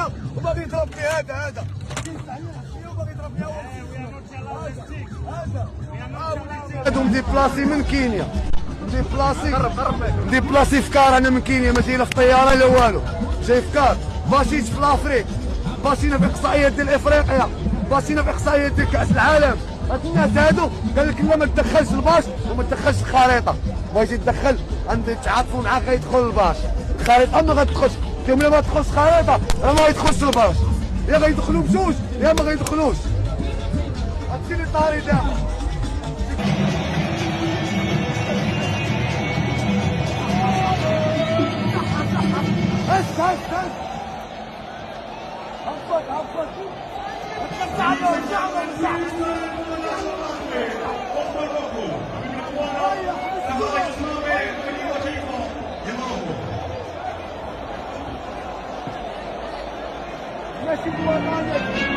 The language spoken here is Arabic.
عليا وباغي يضرب فيه هذا وباغي يضرب فيها هذا مديبلاسي من كينيا مديبلاسي في كار. انا من كينيا ماشي لا في طياره لا والو، جاي في كار باشيت في لافريك، باشينا في اقصائيات ديال افريقيا، باشينا في اقصائيات ديال كاس العالم. هاد الناس هادو قال لك لا ما تدخلش الباش وما تدخلش الخريطه، بغيتي تدخل عندي تعاطفوا معاك غيدخل الباش، الخريطه ما غتدخلش فيهم، لا ما تدخلش الخريطه راه ما غيدخلش الباش، يا غيدخلوا بجوج يا ما غيدخلوش. هادشي اللي طاري دابا. هز هبط ماشي